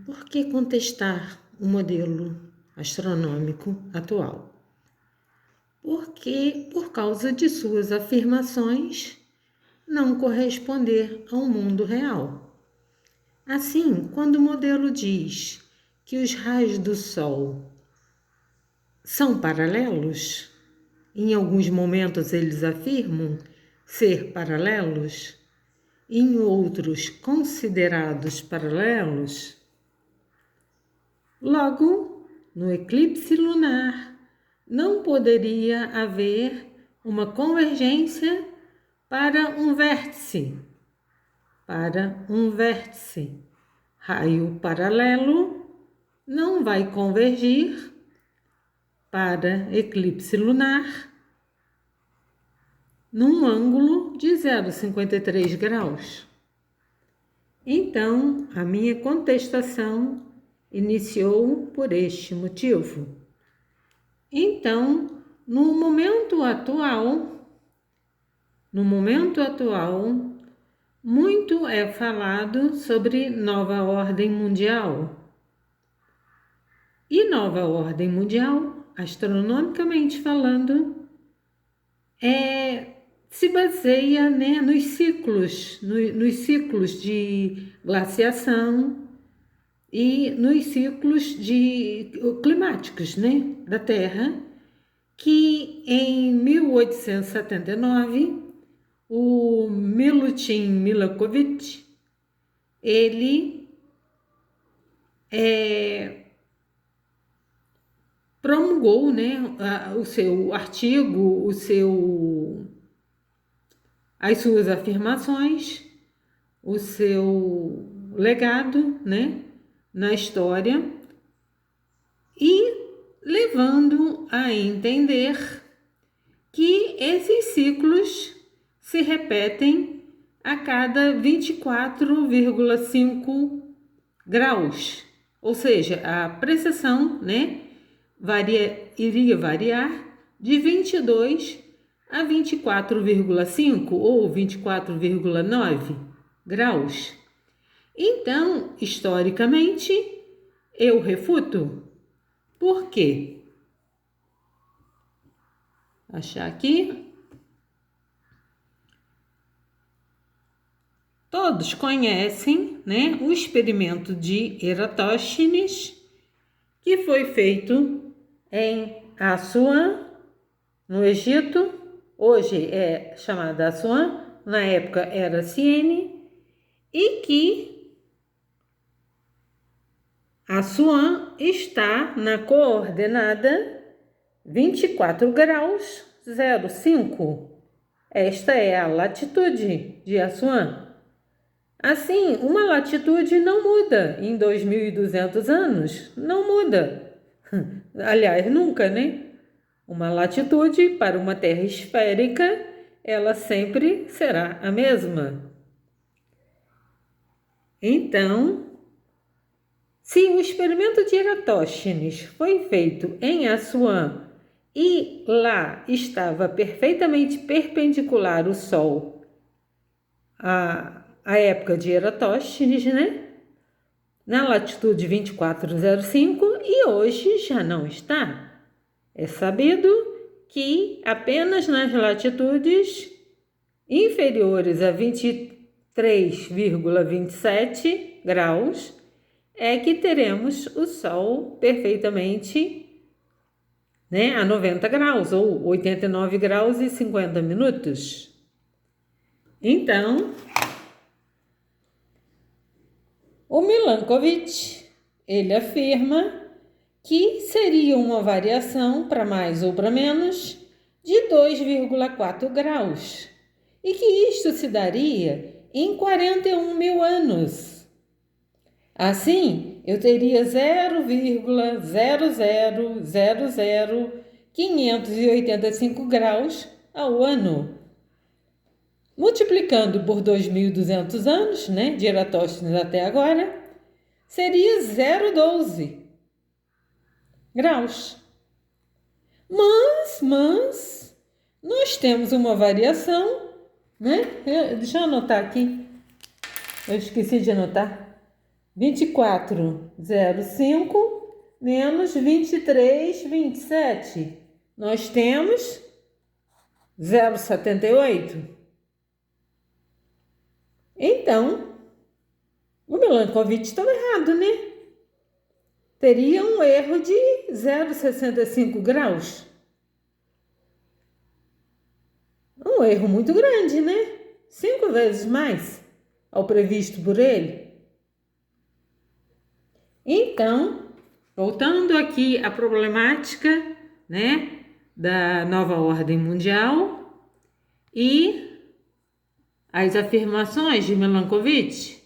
Por que contestar o modelo astronômico atual? Porque, por causa de suas afirmações, não corresponder ao mundo real. Assim, quando o modelo diz que os raios do Sol são paralelos, em alguns momentos eles afirmam ser paralelos, em outros considerados paralelos, logo, no eclipse lunar, não poderia haver uma convergência para um vértice. Raio paralelo não vai convergir para eclipse lunar num ângulo de 0,53 graus. Então, a minha contestação iniciou por este motivo. Então, no momento atual, muito é falado sobre nova ordem mundial. E nova ordem mundial, astronomicamente falando, se baseia, nos ciclos de glaciação e nos ciclos climáticos, da Terra, que em 1879 o Milutin Milankovitch ele promulgou, o seu artigo, as suas afirmações, o seu legado, na história, e levando a entender que esses ciclos se repetem a cada 24,5 graus, ou seja, a precessão, iria variar de 22 a 24,5 ou 24,9 graus. Então, historicamente, eu refuto. Por quê? Achar aqui. Todos conhecem, o experimento de Eratóstenes, que foi feito em Assuã, no Egito. Hoje é chamada Assuã, na época era Siene, e que Assuã está na coordenada 24 graus 05. Esta é a latitude de Assuã. Assim, uma latitude não muda em 2.200 anos, não muda. Aliás, nunca, Uma latitude para uma Terra esférica, ela sempre será a mesma. Então, se o experimento de Eratóstenes foi feito em Assuã e lá estava perfeitamente perpendicular o Sol à época de Eratóstenes, na latitude 24,05, e hoje já não está. É sabido que apenas nas latitudes inferiores a 23,27 graus é que teremos o Sol perfeitamente, a 90 graus, ou 89 graus e 50 minutos. Então, o Milankovitch, ele afirma que seria uma variação para mais ou para menos de 2,4 graus e que isto se daria em 41 mil anos. Assim, eu teria 0,0000585 graus ao ano. Multiplicando por 2.200 anos, de Eratóstenes até agora, seria 0,12 graus. Mas nós temos uma variação, Deixa eu anotar aqui. Eu esqueci de anotar. 24,05 menos 23,27. Nós temos 0,78. Então, o Milankovitch estava errado, né? Teria um erro de 0,65 graus. Um erro muito grande, né? 5 vezes mais ao previsto por ele. Então, voltando aqui à problemática, né, da nova ordem mundial e as afirmações de Milankovitch.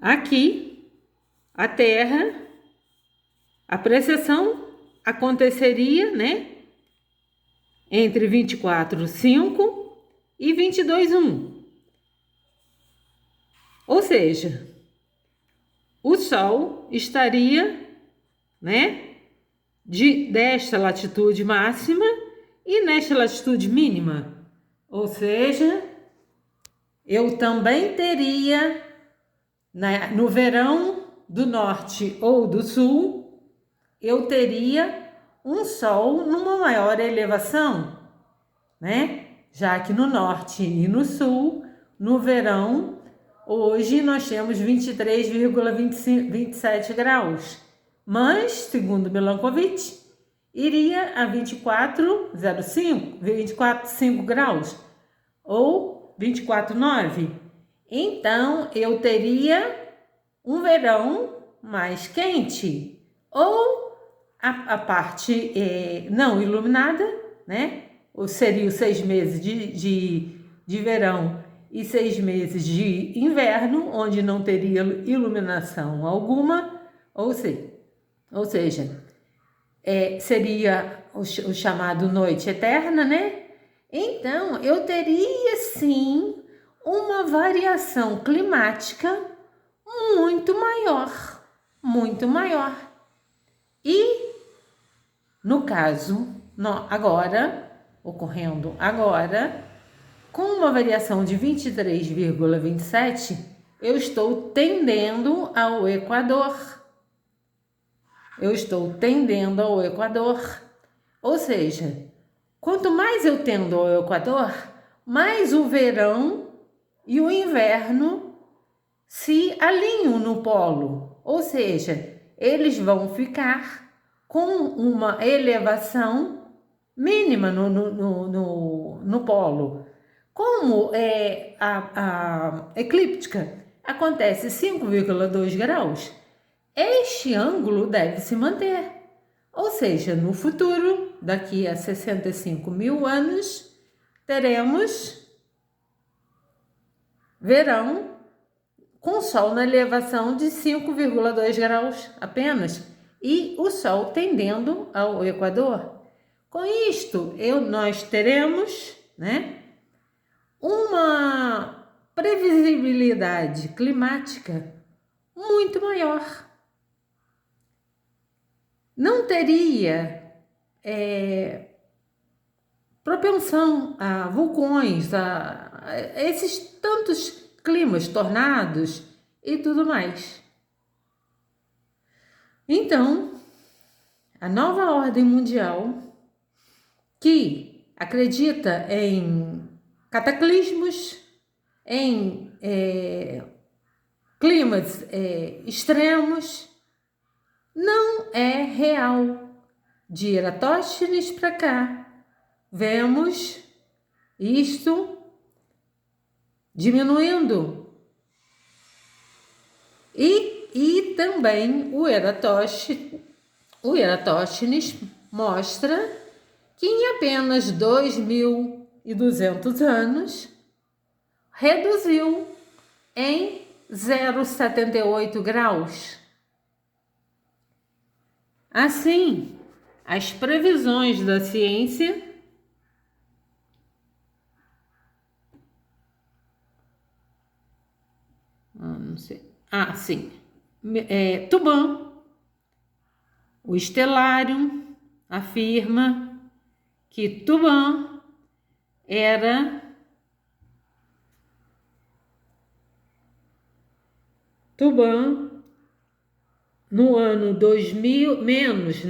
Aqui, a Terra, a precessão aconteceria, né, entre 24,5 e 22,1. Ou seja, o Sol estaria, né, desta latitude máxima e nesta latitude mínima. Ou seja, eu também teria, no verão do norte ou do sul, eu teria um Sol numa maior elevação, né? Já que no norte e no sul, no verão, hoje nós temos 23,27 graus, mas, segundo Milankovitch, iria a 24,5 graus, ou 24,9. Então, eu teria um verão mais quente, ou a parte não iluminada, né? Ou seria os 6 meses de verão e 6 meses de inverno, onde não teria iluminação alguma, ou seja, seria o chamado noite eterna, né? Então, eu teria sim uma variação climática muito maior, muito maior. E, no caso, ocorrendo agora, com uma variação de 23,27, eu estou tendendo ao Equador. Ou seja, quanto mais eu tendo ao Equador, mais o verão e o inverno se alinham no polo. Ou seja, eles vão ficar com uma elevação mínima no polo. Como a eclíptica acontece 5,2 graus, este ângulo deve se manter. Ou seja, no futuro, daqui a 65 mil anos, teremos verão com o Sol na elevação de 5,2 graus apenas e o Sol tendendo ao Equador. Com isto, nós teremos, né, uma previsibilidade climática muito maior. Não teria propensão a vulcões, a esses tantos climas, tornados e tudo mais. Então, a nova ordem mundial, que acredita em cataclismos, em climas extremos, não é real. De Eratóstenes para cá, vemos isto diminuindo. E também o Eratóstenes mostra que em apenas 2.200 anos reduziu em 0,78 graus. Assim, as previsões da ciência Tuban, o Stellarium, afirma que Tuban era Tubã, no ano 2000, menos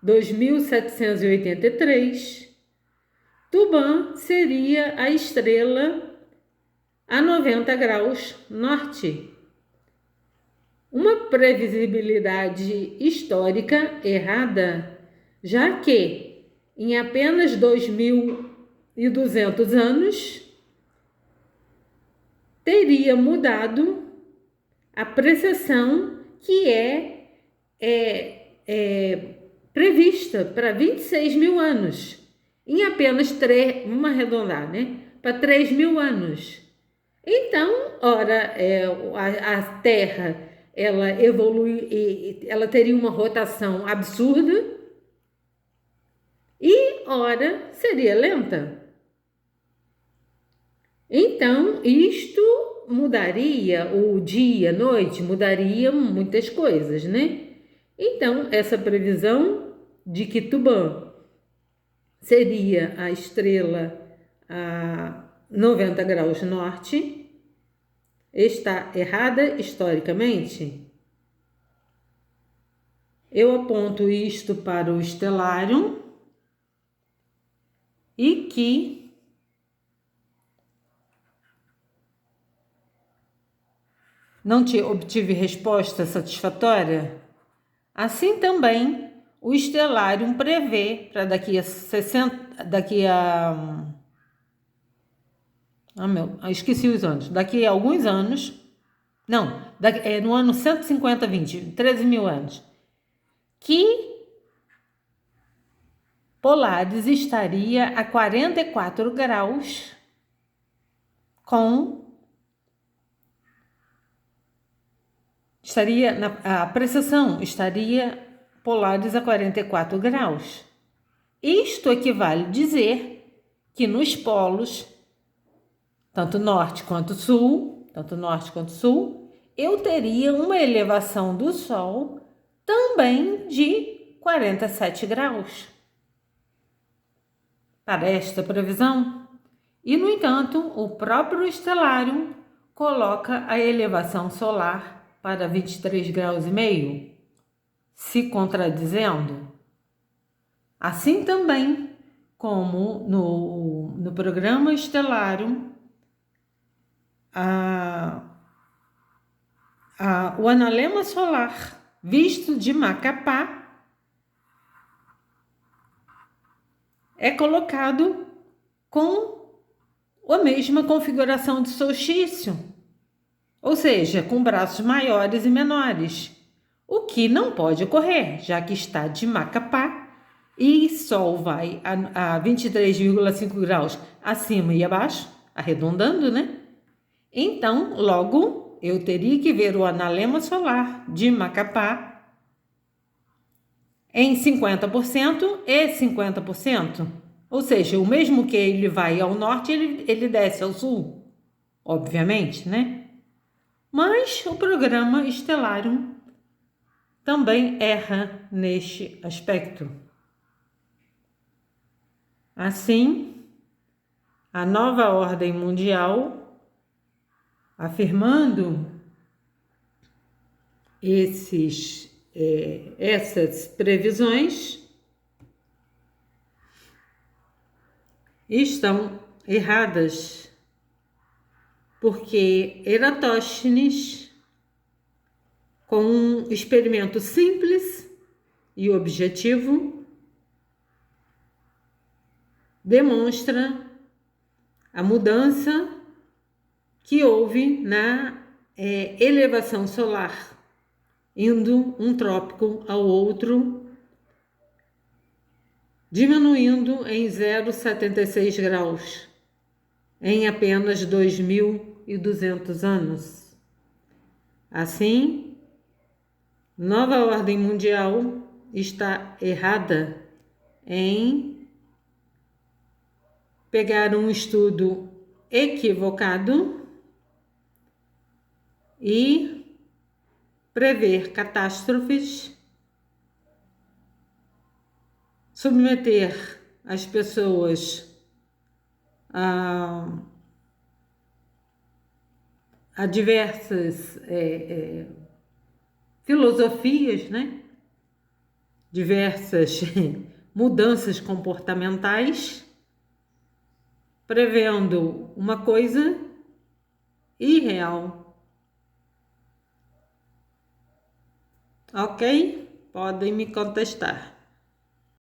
2783, Tubã seria a estrela a 90 graus norte. Uma previsibilidade histórica errada, já que em apenas 2.200 anos teria mudado a precessão que é prevista para 26 mil anos. Em apenas 3, vamos arredondar, né? Para 3 mil anos. Então, ora, a Terra, ela evolui, ela teria uma rotação absurda e, ora, seria lenta. Então, isto mudaria o dia, noite, mudaria muitas coisas, né? Então, essa previsão de que Tubã seria a estrela a 90 graus norte está errada historicamente. Eu aponto isto para o Stellarium e que não obtive resposta satisfatória. Assim também o Stellarium prevê para daqui a esqueci os anos. Daqui a alguns anos, não, no ano 150-20, 13 mil anos, que Polaris estaria a 44 graus a precessão estaria Polaris a 44 graus. Isto equivale a dizer que nos polos, tanto norte quanto sul, eu teria uma elevação do Sol também de 47 graus para esta previsão. E, no entanto, o próprio Stellarium coloca a elevação solar para 23 graus e meio, se contradizendo. Assim também como no programa Stellarium, o analema solar visto de Macapá é colocado com a mesma configuração de solstício, ou seja, com braços maiores e menores, o que não pode ocorrer, já que está de Macapá e Sol vai a 23,5 graus acima e abaixo, arredondando, né? Então, logo, eu teria que ver o analema solar de Macapá em 50% e 50%. Ou seja, o mesmo que ele vai ao norte, ele desce ao sul, obviamente, né? Mas o programa Stellarium também erra neste aspecto. Assim, a nova ordem mundial, afirmando essas previsões, estão erradas, porque Eratóstenes, com um experimento simples e objetivo, demonstra a mudança que houve na elevação solar, indo um trópico ao outro, diminuindo em 0,76 graus em apenas 2.200 anos. Assim, nova ordem mundial está errada em pegar um estudo equivocado e prever catástrofes, submeter as pessoas a há diversas filosofias, né? Diversas mudanças comportamentais, prevendo uma coisa irreal. Ok? Podem me contestar.